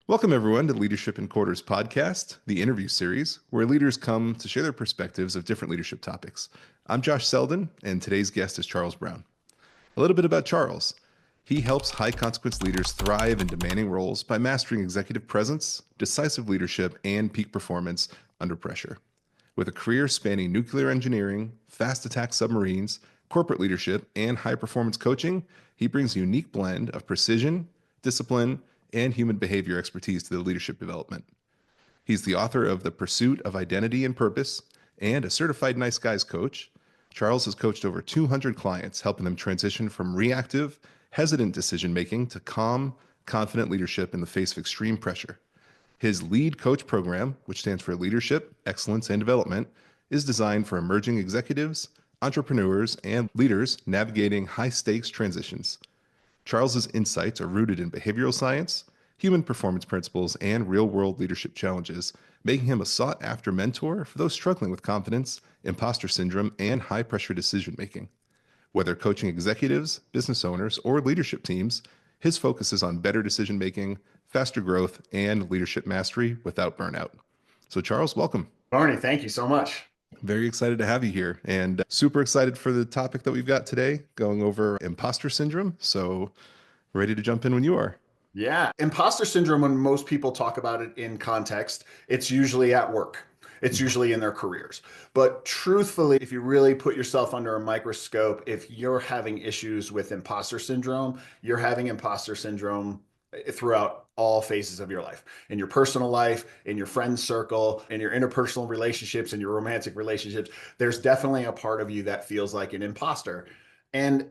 Welcome, everyone, to Leadership in Quarters podcast, the interview series, where leaders come to share their perspectives of different leadership topics. I'm Josh Selden, and today's guest is Charles Brown. A little bit about Charles. He helps high consequence leaders thrive in demanding roles by mastering executive presence, decisive leadership, and peak performance under pressure. With a career spanning nuclear engineering, fast attack submarines, corporate leadership, and high performance coaching, he brings a unique blend of precision, discipline, and human behavior expertise to the leadership development. He's the author of The Pursuit of Identity and Purpose and a certified nice guys coach. Charles has coached over 200 clients, helping them transition from reactive, hesitant decision making to calm, confident leadership in the face of extreme pressure. His lead coach program, which stands for Leadership, Excellence, and Development, is designed for emerging executives, entrepreneurs, and leaders navigating high stakes transitions. Charles's insights are rooted in behavioral science, human performance principles, and real-world leadership challenges, making him a sought-after mentor for those struggling with confidence, imposter syndrome, and high-pressure decision-making. Whether coaching executives, business owners, or leadership teams, his focus is on better decision-making, faster growth, and leadership mastery without burnout. So Charles, welcome. Barney, thank you so much. Very excited to have you here and super excited for the topic that we've got today, going over imposter syndrome. So ready to jump in when you are. Yeah. Imposter syndrome, when most people talk about it in context, it's usually at work. It's usually in their careers. But truthfully, if you really put yourself under a microscope, if you're having issues with imposter syndrome, you're having imposter syndrome throughout all phases of your life, in your personal life, in your friend circle, in your interpersonal relationships, in your romantic relationships. There's definitely a part of you that feels like an imposter. And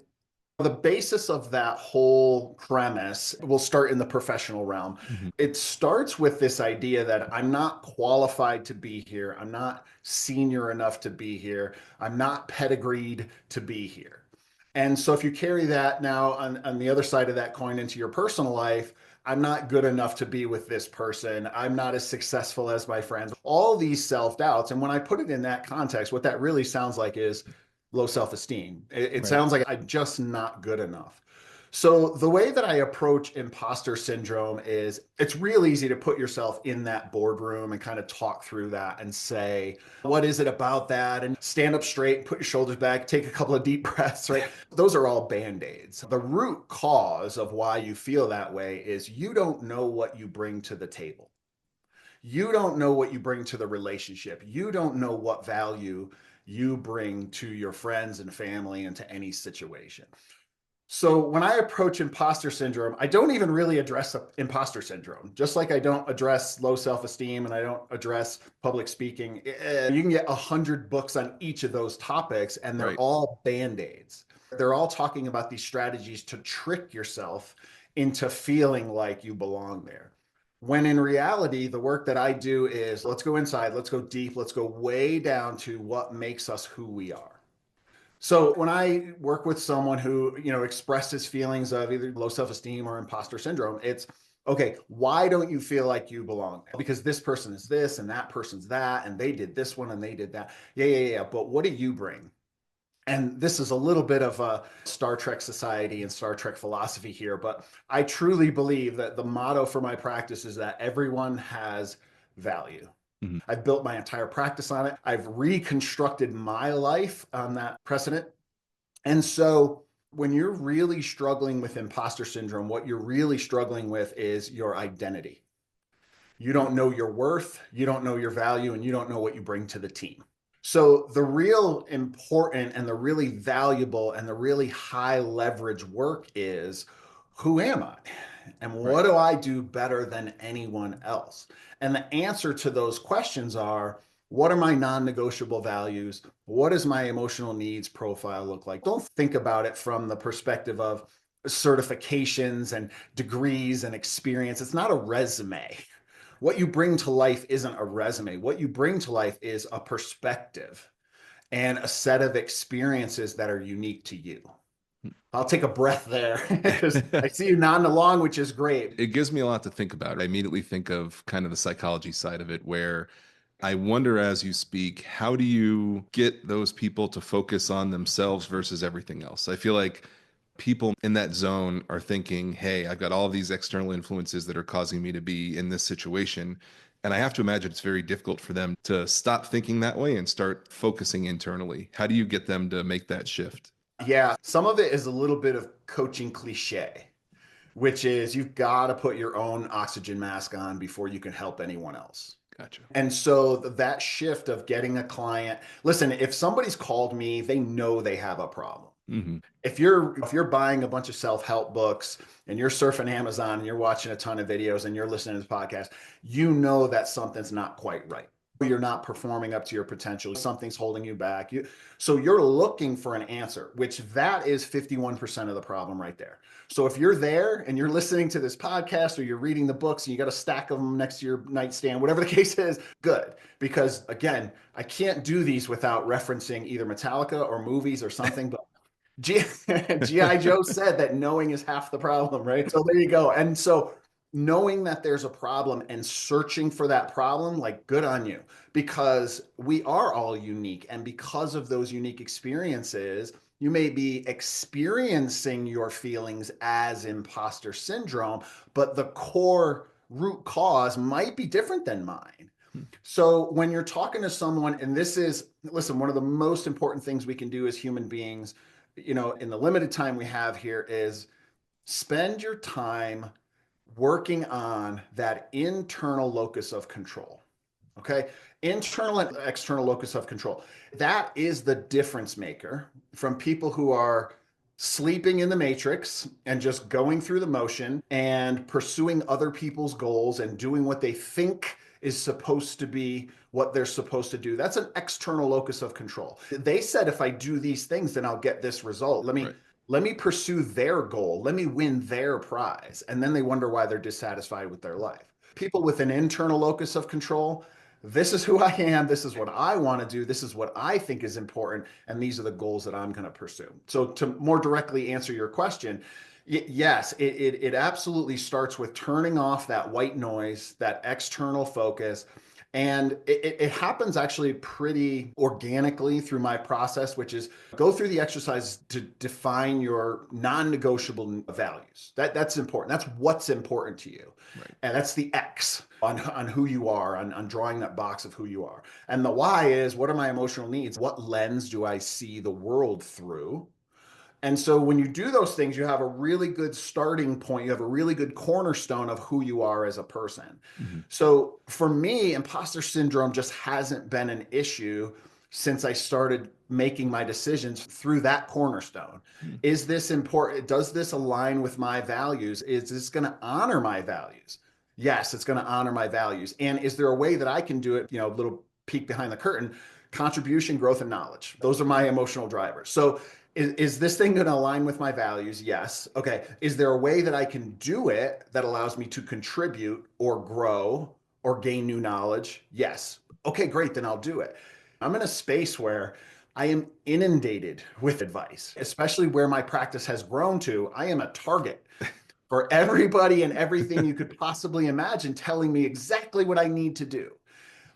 the basis of that whole premise will start in the professional realm. Mm-hmm. It starts with this idea that I'm not qualified to be here. I'm not senior enough to be here. I'm not pedigreed to be here. And so if you carry that now on the other side of that coin into your personal life, I'm not good enough to be with this person. I'm not as successful as my friends. All these self-doubts. And when I put it in that context, what that really sounds like is low self-esteem. It Right. sounds like I'm just not good enough. So the way that I approach imposter syndrome is it's real easy to put yourself in that boardroom and kind of talk through that and say, what is it about that? And stand up straight, put your shoulders back, take a couple of deep breaths, right? Those are all band-aids. The root cause of why you feel that way is you don't know what you bring to the table. You don't know what you bring to the relationship. You don't know what value you bring to your friends and family and to any situation. So when I approach imposter syndrome, I don't even really address imposter syndrome, just like I don't address low self-esteem and I don't address public speaking. You can get 100 books on each of those topics and they're Right. all band-aids. They're all talking about these strategies to trick yourself into feeling like you belong there. When in reality, the work that I do is let's go inside, let's go deep, let's go way down to what makes us who we are. So when I work with someone who, expresses feelings of either low self-esteem or imposter syndrome, it's okay, why don't you feel like you belong? Because this person is this and that person's that, and they did this one and they did that. Yeah. But what do you bring? And this is a little bit of a Star Trek society and Star Trek philosophy here, but I truly believe that the motto for my practice is that everyone has value. Mm-hmm. I've built my entire practice on it. I've reconstructed my life on that precedent. And so when you're really struggling with imposter syndrome, what you're really struggling with is your identity. You don't know your worth, you don't know your value, and you don't know what you bring to the team. So the real important and the really valuable and the really high leverage work is, who am I? And what do I do better than anyone else? And the answer to those questions are, what are my non-negotiable values? What does my emotional needs profile look like? Don't think about it from the perspective of certifications and degrees and experience. It's not a resume. What you bring to life isn't a resume. What you bring to life is a perspective and a set of experiences that are unique to you. I'll take a breath there because I see you nodding along, which is great. It gives me a lot to think about. I immediately think of kind of the psychology side of it, where I wonder as you speak, how do you get those people to focus on themselves versus everything else? I feel like people in that zone are thinking, hey, I've got all these external influences that are causing me to be in this situation. And I have to imagine it's very difficult for them to stop thinking that way and start focusing internally. How do you get them to make that shift? Yeah, some of it is a little bit of coaching cliche, which is you've got to put your own oxygen mask on before you can help anyone else. Gotcha. And so that shift of getting a client, listen, if somebody's called me, they know they have a problem. Hmm. If you're buying a bunch of self-help books and you're surfing Amazon and you're watching a ton of videos and you're listening to this podcast, you know that something's not quite right. You're not performing up to your potential. Something's holding you back. So you're looking for an answer, which that is 51% of the problem right there. So if you're there and you're listening to this podcast or you're reading the books and you got a stack of them next to your nightstand, whatever the case is, good. Because again, I can't do these without referencing either Metallica or movies or something, but G.I. Joe said that knowing is half the problem, right? So there you go. And so knowing that there's a problem and searching for that problem, like good on you, because we are all unique. And because of those unique experiences, you may be experiencing your feelings as imposter syndrome, but the core root cause might be different than mine. So when you're talking to someone, and this is, listen, one of the most important things we can do as human beings, in the limited time we have here is spend your time working on that internal locus of control. Okay. Internal and external locus of control. That is the difference maker from people who are sleeping in the matrix and just going through the motion and pursuing other people's goals and doing what they think is supposed to be what they're supposed to do. That's an external locus of control. They said, if I do these things, then I'll get this result. Right. Let me pursue their goal. Let me win their prize. And then they wonder why they're dissatisfied with their life. People with an internal locus of control, this is who I am. This is what I want to do. This is what I think is important. And these are the goals that I'm going to pursue. So to more directly answer your question, yes, it absolutely starts with turning off that white noise, that external focus. And it happens actually pretty organically through my process, which is go through the exercise to define your non-negotiable values. That's important. That's what's important to you. Right. And that's the X on who you are, on drawing that box of who you are. And the Y is, what are my emotional needs? What lens do I see the world through? And so when you do those things, you have a really good starting point. You have a really good cornerstone of who you are as a person. Mm-hmm. So for me, imposter syndrome just hasn't been an issue since I started making my decisions through that cornerstone. Mm-hmm. Is this important? Does this align with my values? Is this going to honor my values? Yes, it's going to honor my values. And is there a way that I can do it? A little peek behind the curtain, contribution, growth, and knowledge. Those are my emotional drivers. So is this thing going to align with my values? Yes. Okay. Is there a way that I can do it that allows me to contribute or grow or gain new knowledge? Yes. Okay, great. Then I'll do it. I'm in a space where I am inundated with advice, especially where my practice has grown to. I am a target for everybody and everything you could possibly imagine telling me exactly what I need to do.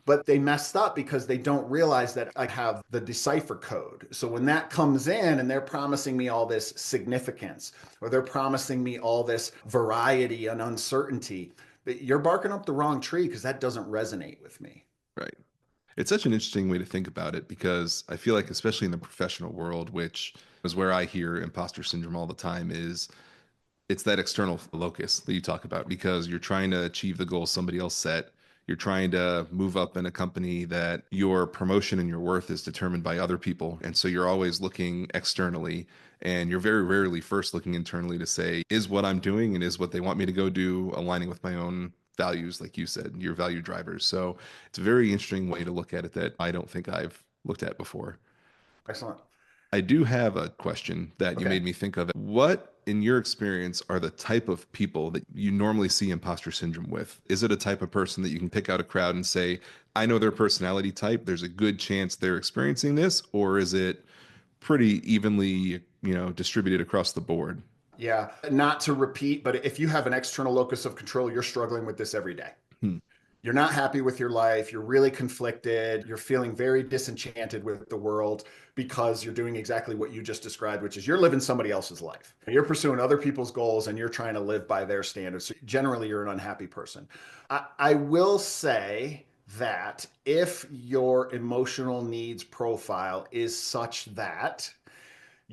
But they messed up because they don't realize that I have the decipher code. So when that comes in and they're promising me all this significance, or they're promising me all this variety and uncertainty, you're barking up the wrong tree because that doesn't resonate with me. Right. It's such an interesting way to think about it because I feel like, especially in the professional world, which is where I hear imposter syndrome all the time, is it's that external locus that you talk about because you're trying to achieve the goal somebody else set. You're trying to move up in a company that your promotion and your worth is determined by other people. And so you're always looking externally and you're very rarely first looking internally to say, is what I'm doing and is what they want me to go do aligning with my own values, like you said, your value drivers. So it's a very interesting way to look at it that I don't think I've looked at before. Excellent. I do have a question that you made me think of. What, in your experience, are the type of people that you normally see imposter syndrome with? Is it a type of person that you can pick out a crowd and say, I know their personality type, there's a good chance they're experiencing this? Or is it pretty evenly, distributed across the board? Yeah, not to repeat, but if you have an external locus of control, you're struggling with this every day. Hmm. You're not happy with your life. You're really conflicted. You're feeling very disenchanted with the world because you're doing exactly what you just described, which is you're living somebody else's life. You're pursuing other people's goals and you're trying to live by their standards. So generally, you're an unhappy person. I will say that if your emotional needs profile is such that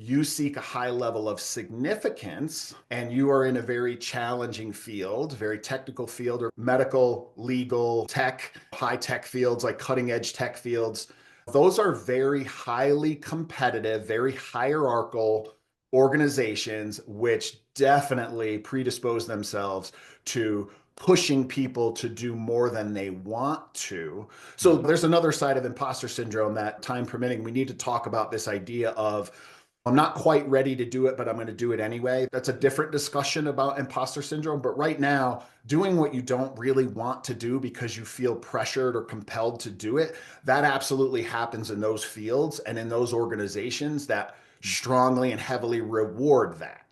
you seek a high level of significance and you are in a very challenging field, very technical field, or medical, legal, tech, high tech fields like cutting edge tech fields, those are very highly competitive, very hierarchical organizations, which definitely predispose themselves to pushing people to do more than they want to. So there's another side of imposter syndrome that, time permitting, we need to talk about this idea of I'm not quite ready to do it, but I'm going to do it anyway. That's a different discussion about imposter syndrome. But right now, doing what you don't really want to do because you feel pressured or compelled to do it, that absolutely happens in those fields and in those organizations that strongly and heavily reward that.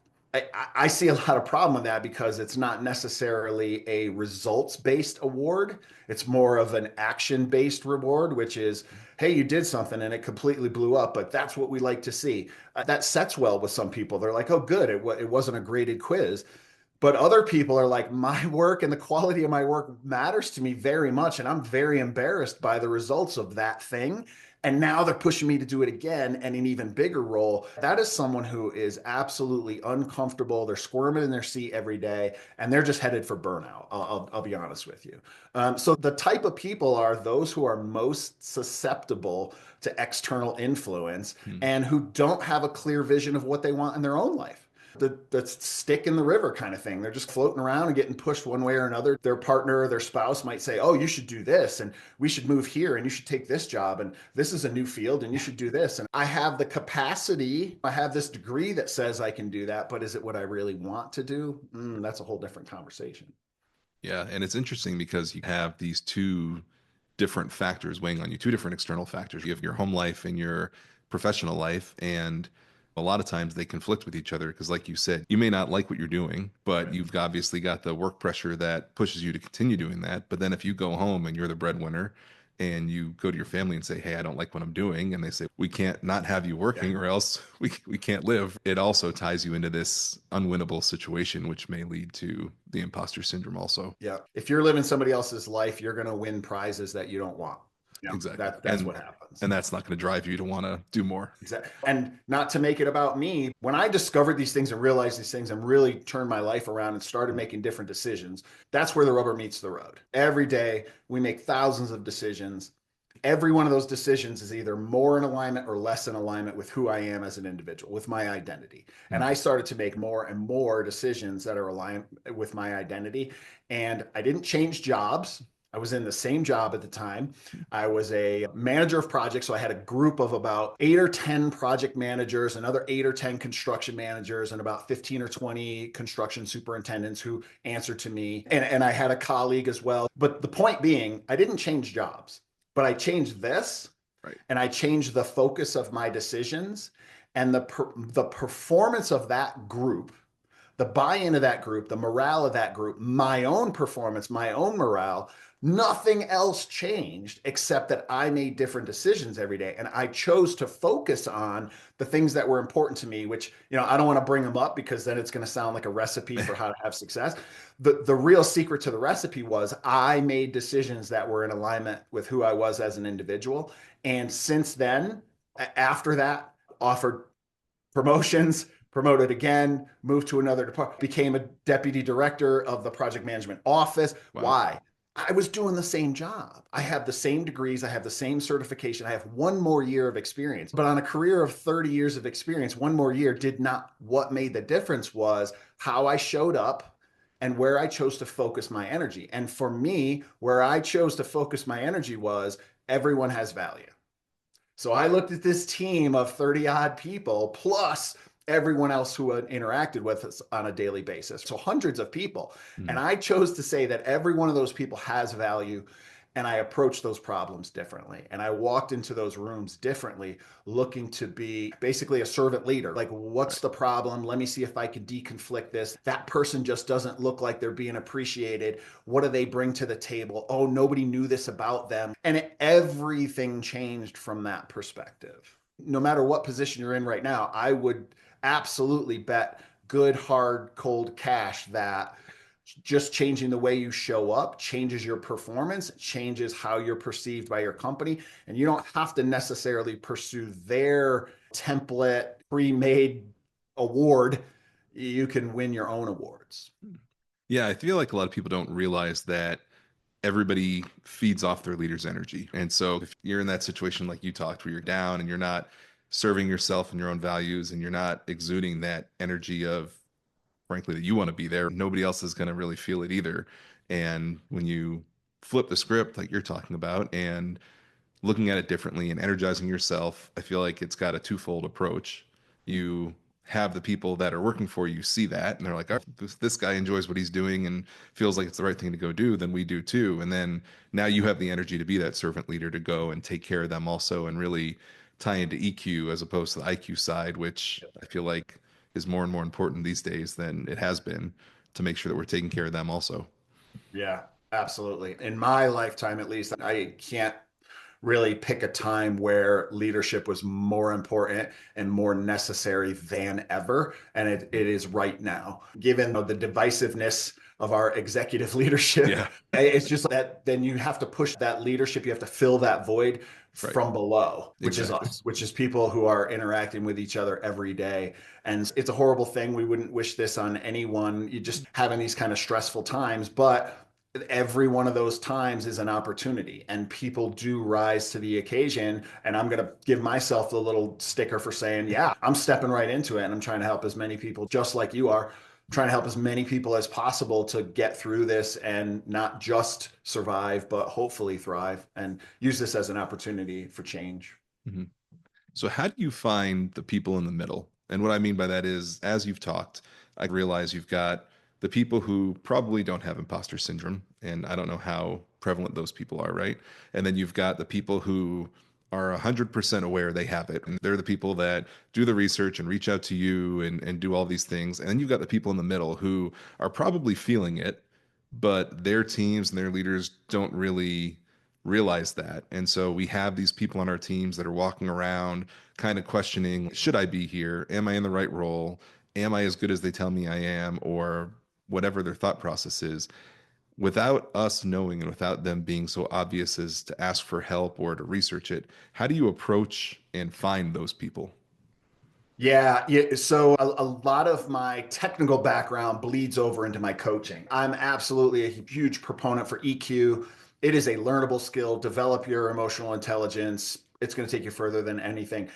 I see a lot of problem with that because it's not necessarily a results-based award. It's more of an action-based reward, which is, hey, you did something and it completely blew up, but that's what we like to see. That sets well with some people. They're like, oh, good, it wasn't a graded quiz. But other people are like, my work and the quality of my work matters to me very much. And I'm very embarrassed by the results of that thing. And now they're pushing me to do it again and an even bigger role. That is someone who is absolutely uncomfortable. They're squirming in their seat every day and they're just headed for burnout. I'll be honest with you. So the type of people are those who are most susceptible to external influence and who don't have a clear vision of what they want in their own life. The stick in the river kind of thing. They're just floating around and getting pushed one way or another. Their partner or their spouse might say, oh, you should do this and we should move here and you should take this job and this is a new field and you should do this. And I have the capacity, I have this degree that says I can do that, but is it what I really want to do? That's a whole different conversation. Yeah, and it's interesting because you have these two different factors weighing on you, two different external factors. You have your home life and your professional life, and a lot of times they conflict with each other because, like you said, you may not like what you're doing, but you've obviously got the work pressure that pushes you to continue doing that. But then if you go home and you're the breadwinner and you go to your family and say, hey, I don't like what I'm doing, and they say, we can't not have you Yeah. working or else we can't live, it also ties you into this unwinnable situation, which may lead to the imposter syndrome also. Yeah. If you're living somebody else's life, you're going to win prizes that you don't want. Yeah. Exactly. That's what happens. And that's not going to drive you to want to do more. Exactly. And not to make it about me, when I discovered these things and realized these things and really turned my life around and started making different decisions, that's where the rubber meets the road. Every day we make thousands of decisions. Every one of those decisions is either more in alignment or less in alignment with who I am as an individual, with my identity. And I started to make more and more decisions that are aligned with my identity. And I didn't change jobs. I was in the same job at the time. I was a manager of projects. So I had a group of about 8 or 10 project managers, another 8 or 10 construction managers, and about 15 or 20 construction superintendents who answered to me. And I had a colleague as well. But the point being, I didn't change jobs, but I changed this. Right. And I changed the focus of my decisions and the performance of that group, the buy-in of that group, the morale of that group, my own performance, my own morale. Nothing else changed except that I made different decisions every day. And I chose to focus on the things that were important to me, which, I don't want to bring them up because then it's going to sound like a recipe for how to have success. The real secret to the recipe was I made decisions that were in alignment with who I was as an individual. And since then, after that, offered promotions, promoted again, moved to another department, became a deputy director of the project management office. Wow. Why? I was doing the same job. I have the same degrees. I have the same certification. I have one more year of experience. But on a career of 30 years of experience, one more year did not. What made the difference was how I showed up and where I chose to focus my energy. And for me, where I chose to focus my energy was everyone has value. So I looked at this team of 30 odd people plus everyone else who had interacted with us on a daily basis. So hundreds of people. And I chose to say that every one of those people has value. and I approached those problems differently. And I walked into those rooms differently, looking to be basically a servant leader. Like, what's Right. the problem? Let me see if I can deconflict this. That person just doesn't look like they're being appreciated. What do they bring to the table? Oh, nobody knew this about them. And everything changed from that perspective. No matter what position you're in right now, I would absolutely bet good, hard, cold cash that just changing the way you show up changes your performance, changes how you're perceived by your company. And you don't have to necessarily pursue their template pre-made award. You can win your own awards. Yeah, I feel like a lot of people don't realize that everybody feeds off their leader's energy. And so if you're in that situation like you talked, where you're down and you're not serving yourself and your own values and you're not exuding that energy of, frankly, that you want to be there, nobody else is going to really feel it either. And when you flip the script like you're talking about and looking at it differently and energizing yourself, I feel like it's got a twofold approach. You have the people that are working for you see that and they're like, oh, this guy enjoys what he's doing and feels like it's the right thing to go do, then we do too. And then now you have the energy to be that servant leader to go and take care of them also and really tie into EQ as opposed to the IQ side, which I feel like is more and more important these days than it has been, to make sure that we're taking care of them also. Yeah, absolutely. In my lifetime, at least, I can't really pick a time where leadership was more important and more necessary than ever. And it is right now, given the divisiveness of our executive leadership. Yeah, It's just that then you have to push that leadership. You have to fill that void right. from below, which is Exactly. us, which is people who are interacting with each other every day. And it's a horrible thing. We wouldn't wish this on anyone. You just having these kind of stressful times, but every one of those times is an opportunity and people do rise to the occasion. And I'm going to give myself the little sticker for saying, yeah, I'm stepping right into it. And I'm trying to help as many people, just like you are, trying to help as many people as possible to get through this and not just survive, but hopefully thrive and use this as an opportunity for change. Mhm. So, how do you find the people in the middle? And what I mean by that is, as you've talked, I realize you've got the people who probably don't have imposter syndrome, and I don't know how prevalent those people are, right? And then you've got the people who are 100% aware they have it. And they're the people that do the research and reach out to you and do all these things. And then you've got the people in the middle who are probably feeling it, but their teams and their leaders don't really realize that. And so we have these people on our teams that are walking around kind of questioning, should I be here? Am I in the right role? Am I as good as they tell me I am? Or whatever their thought process is. Without us knowing and without them being so obvious as to ask for help or to research it, how do you approach and find those people? Yeah, yeah. So a lot of my technical background bleeds over into my coaching. I'm absolutely a huge proponent for EQ. It is a learnable skill. Develop your emotional intelligence. It's going to take you further than anything.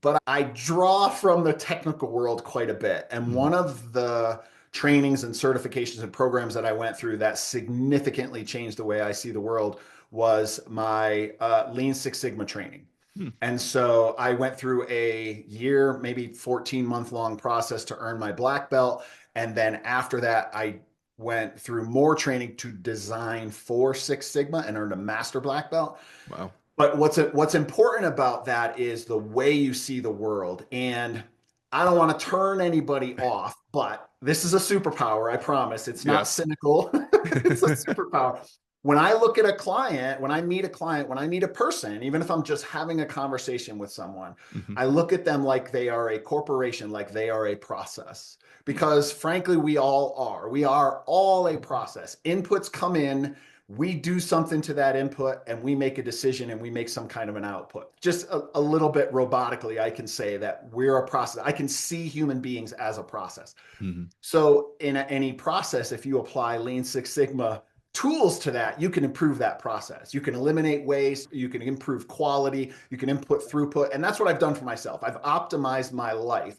But I draw from the technical world quite a bit. And Mhm. one of the trainings and certifications and programs that I went through that significantly changed the way I see the world was my Lean Six Sigma training. Hmm. And so I went through a year, maybe 14-month long process to earn my black belt. And then after that, I went through more training to design for Six Sigma and earned a master black belt. Wow. But what's important about that is the way you see the world. And I don't want to turn anybody off, but this is a superpower, I promise. It's not Yes. cynical. It's a superpower. When I look at a client, when I meet a client, when I meet a person, even if I'm just having a conversation with someone, Mhm. I look at them like they are a corporation, like they are a process. Because frankly, we all are. We are all a process. Inputs come in, we do something to that input and we make a decision and we make some kind of an output. Just a little bit robotically, I can say that we're a process. I can see human beings as a process. Mhm. So in any process, if you apply Lean Six Sigma tools to that, you can improve that process. You can eliminate waste, you can improve quality, you can input throughput. And that's what I've done for myself. I've optimized my life,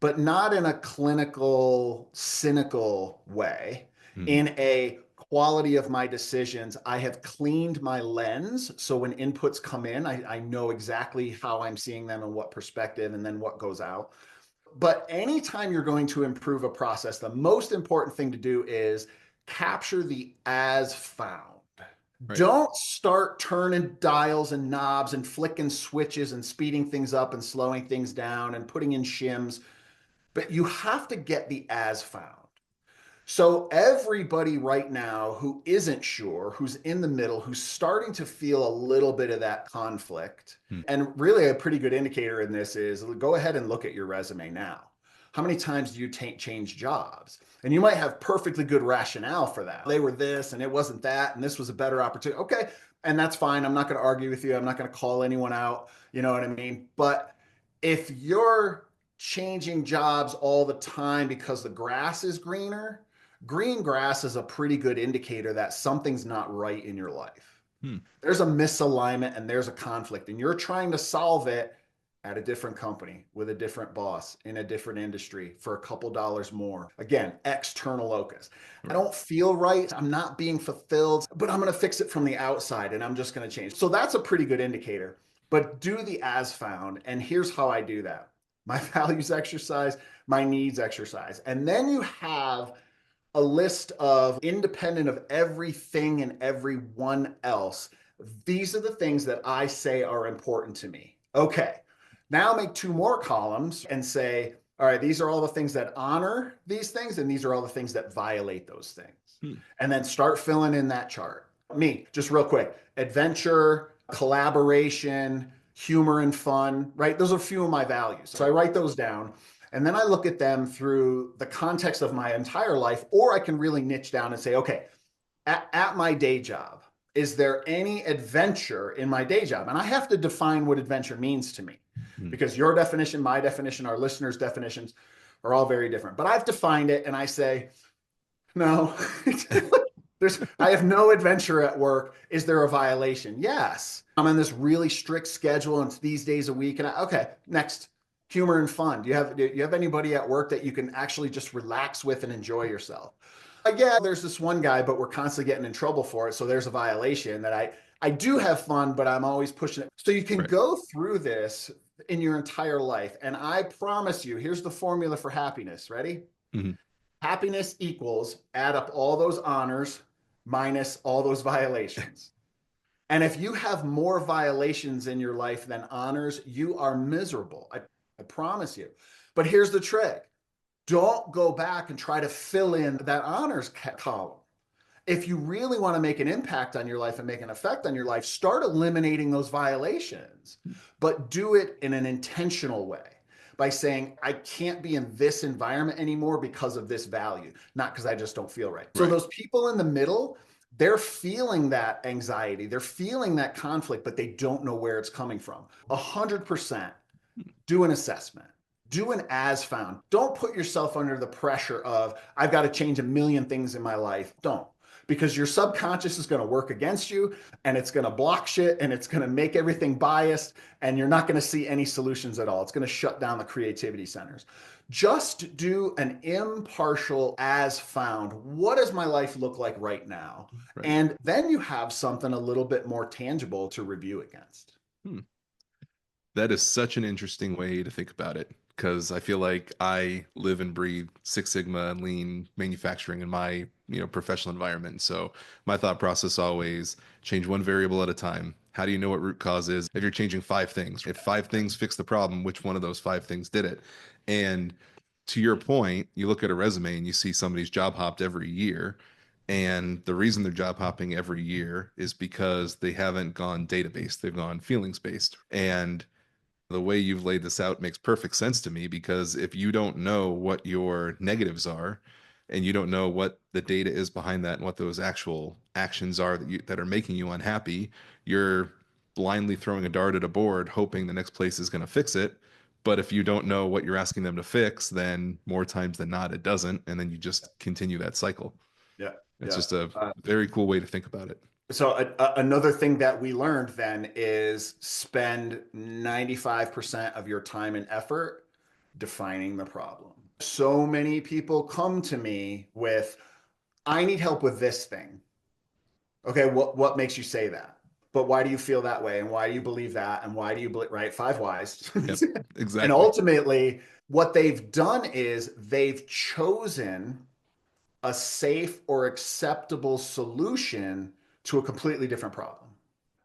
but not in a clinical, cynical way, Mhm. in a quality of my decisions. I have cleaned my lens. So when inputs come in, I know exactly how I'm seeing them and what perspective and then what goes out. But anytime you're going to improve a process, the most important thing to do is capture the as found. Right. Don't start turning dials and knobs and flicking switches and speeding things up and slowing things down and putting in shims. But you have to get the as found. So everybody right now who isn't sure, who's in the middle, who's starting to feel a little bit of that conflict, Hmm. and really a pretty good indicator in this is go ahead and look at your resume now. How many times do you change jobs? And you might have perfectly good rationale for that. They were this and it wasn't that, and this was a better opportunity. Okay, and that's fine. I'm not going to argue with you. I'm not going to call anyone out. You know what I mean? But if you're changing jobs all the time because the grass is greener, green grass is a pretty good indicator that something's not right in your life. Hmm. There's a misalignment and there's a conflict, and you're trying to solve it at a different company with a different boss in a different industry for a couple dollars more. Again, external locus. I don't feel right. I'm not being fulfilled, but I'm going to fix it from the outside and I'm just going to change. So that's a pretty good indicator. But do the as found. And here's how I do that: my values exercise, my needs exercise. And then you have a list of, independent of everything and everyone else, these are the things that I say are important to me. Okay, now make two more columns and say, all right, these are all the things that honor these things, and these are all the things that violate those things. Hmm. And then start filling in that chart. Me, just real quick: adventure, collaboration, humor and fun, right? Those are a few of my values. So I write those down. And then I look at them through the context of my entire life, or I can really niche down and say, okay, at my day job, is there any adventure in my day job? And I have to define what adventure means to me, because your definition, my definition, our listeners' definitions are all very different. But I've defined it and I say, no, I have no adventure at work. Is there a violation? Yes. I'm on this really strict schedule and it's these days a week. And okay, next. Humor and fun. Do you have anybody at work that you can actually just relax with and enjoy yourself? Yeah, there's this one guy, but we're constantly getting in trouble for it. So there's a violation that I do have fun, but I'm always pushing it. So you can go through this in your entire life. And I promise you, here's the formula for happiness. Ready? Mm-hmm. Happiness equals add up all those honors minus all those violations. And if you have more violations in your life than honors, you are miserable. I promise you. But here's the trick: don't go back and try to fill in that honors column. If you really want to make an impact on your life and make an effect on your life, start eliminating those violations, but do it in an intentional way by saying, I can't be in this environment anymore because of this value, not because I just don't feel right. So those people in the middle, they're feeling that anxiety, they're feeling that conflict, but they don't know where it's coming from. 100%. Do an assessment. Do an as found. Don't put yourself under the pressure of, I've got to change a million things in my life. Don't. Because your subconscious is going to work against you, and it's going to block shit, and it's going to make everything biased, and you're not going to see any solutions at all. It's going to shut down the creativity centers. Just do an impartial as found. What does my life look like right now? Right. And then you have something a little bit more tangible to review against. That is such an interesting way to think about it, because I feel like I live and breathe Six Sigma and lean manufacturing in my, professional environment. So my thought process always change one variable at a time. How do you know what root cause is? If you're changing five things, if five things fix the problem, which one of those five things did it? And to your point, you look at a resume and you see somebody's job hopped every year. And the reason they're job hopping every year is because they haven't gone data based, they've gone feelings based. And the way you've laid this out makes perfect sense to me, because if you don't know what your negatives are and you don't know what the data is behind that and what those actual actions are that are making you unhappy, you're blindly throwing a dart at a board hoping the next place is going to fix it. But if you don't know what you're asking them to fix, then more times than not it doesn't, and then you just continue that cycle. Yeah. It's just a very cool way to think about it. So another thing that we learned then is spend 95% of your time and effort defining the problem. So many people come to me with, I need help with this thing. Okay, what makes you say that? But why do you feel that way? And why do you believe that? And why do you believe, right? Five whys. Yep, exactly. And ultimately, what they've done is they've chosen a safe or acceptable solution to a completely different problem.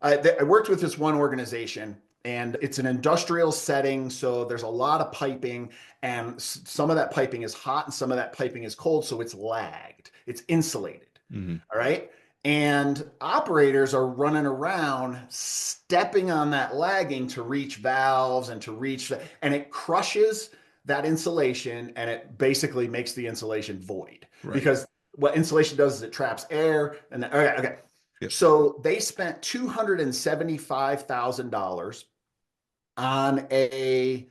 I worked with this one organization, and it's an industrial setting. So there's a lot of piping, and some of that piping is hot and some of that piping is cold. So it's lagged, it's insulated. Mm-hmm. All right. And operators are running around stepping on that lagging to reach valves and to reach, and it crushes that insulation, and it basically makes the insulation void. Right. Because what insulation does is it traps air. And okay. Yep. So they spent $275,000 on a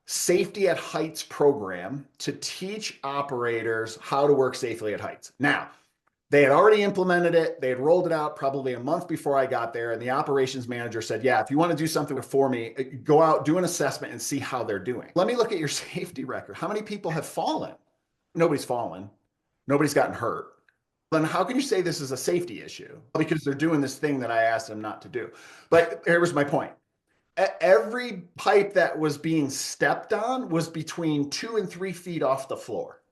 safety at heights program to teach operators how to work safely at heights. Now, they had already implemented it. They had rolled it out probably a month before I got there. And the operations manager said, yeah, if you want to do something for me, go out, do an assessment and see how they're doing. Let me look at your safety record. How many people have fallen? Nobody's fallen. Nobody's gotten hurt. Then how can you say this is a safety issue? Because they're doing this thing that I asked them not to do. But here was my point. Every pipe that was being stepped on was between 2 and 3 feet off the floor,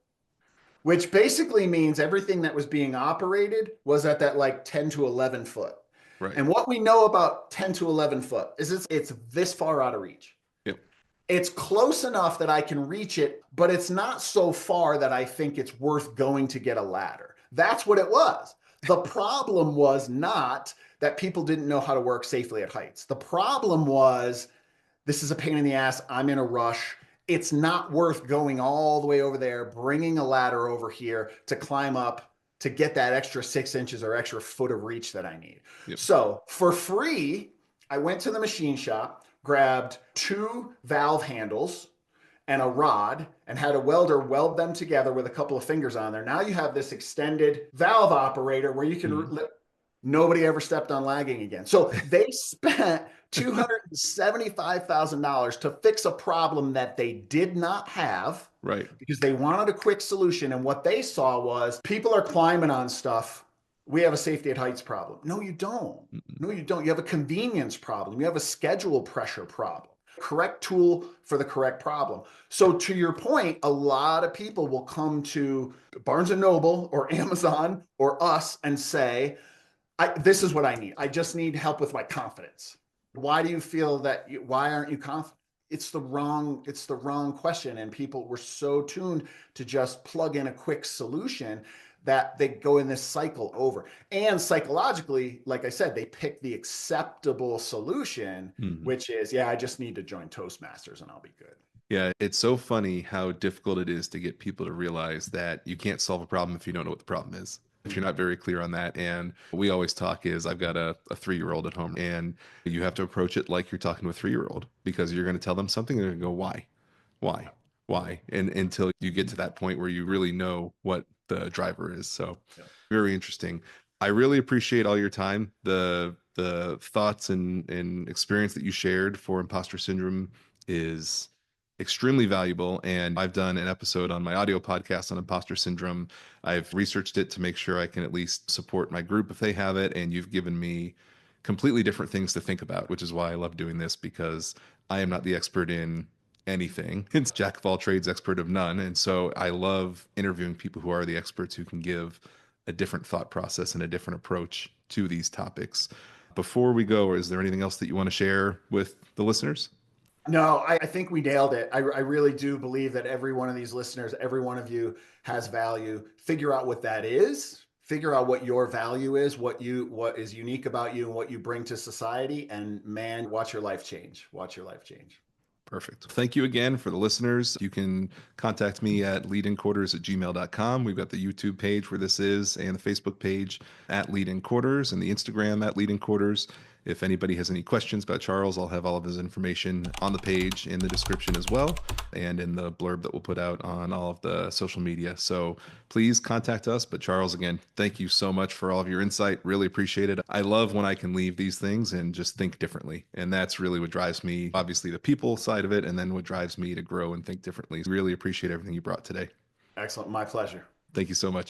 which basically means everything that was being operated was at that like 10 to 11 foot. Right. And what we know about 10 to 11 foot is it's this far out of reach. Yep. It's close enough that I can reach it, but it's not so far that I think it's worth going to get a ladder. That's what it was. The problem was not that people didn't know how to work safely at heights. The problem was, this is a pain in the ass. I'm in a rush. It's not worth going all the way over there, bringing a ladder over here to climb up to get that extra 6 inches or extra foot of reach that I need. Yep. So for free, I went to the machine shop, grabbed 2 valve handles and a rod, and had a welder weld them together with a couple of fingers on there. Now you have this extended valve operator where you can, nobody ever stepped on lagging again. So they spent $275,000 to fix a problem that they did not have. Right. Because they wanted a quick solution. And what they saw was people are climbing on stuff. We have a safety at heights problem. No, you don't. No, you don't. You have a convenience problem. You have a schedule pressure problem. Correct tool for the correct problem. So to your point, a lot of people will come to Barnes & Noble or Amazon or us and say, this is what I need. I just need help with my confidence. Why do you feel that? Why aren't you confident? It's the wrong question. And people were so tuned to just plug in a quick solution that they go in this cycle over. And psychologically, like I said, they pick the acceptable solution, which is, I just need to join Toastmasters and I'll be good. Yeah, it's so funny how difficult it is to get people to realize that you can't solve a problem if you don't know what the problem is, if you're not very clear on that. And what we always talk is, I've got a 3-year-old at home, and you have to approach it like you're talking to a 3-year-old, because you're going to tell them something and they're going to go, why? And until you get to that point where you really know what the driver is. So very interesting. I really appreciate all your time. The thoughts and experience that you shared for Imposter Syndrome is extremely valuable. And I've done an episode on my audio podcast on Imposter Syndrome. I've researched it to make sure I can at least support my group if they have it. And you've given me completely different things to think about, which is why I love doing this, because I am not the expert in anything. It's jack of all trades, expert of none. And so I love interviewing people who are the experts, who can give a different thought process and a different approach to these topics. Before we go, is there anything else that you want to share with the listeners? No, I think we nailed it. I really do believe that every one of these listeners, every one of you has value. Figure out what that is. Figure out what your value is, what is unique about you and what you bring to society. And man, watch your life change. Watch your life change. Perfect. Thank you again for the listeners. You can contact me at leadinquarters@gmail.com. We've got the YouTube page where this is, and the Facebook page at Lead In Quarters, and the Instagram at Lead In Quarters. If anybody has any questions about Charles, I'll have all of his information on the page in the description as well, and in the blurb that we'll put out on all of the social media. So please contact us. But Charles, again, thank you so much for all of your insight. Really appreciate it. I love when I can leave these things and just think differently. And that's really what drives me, obviously the people side of it, and then what drives me to grow and think differently. Really appreciate everything you brought today. Excellent. My pleasure. Thank you so much.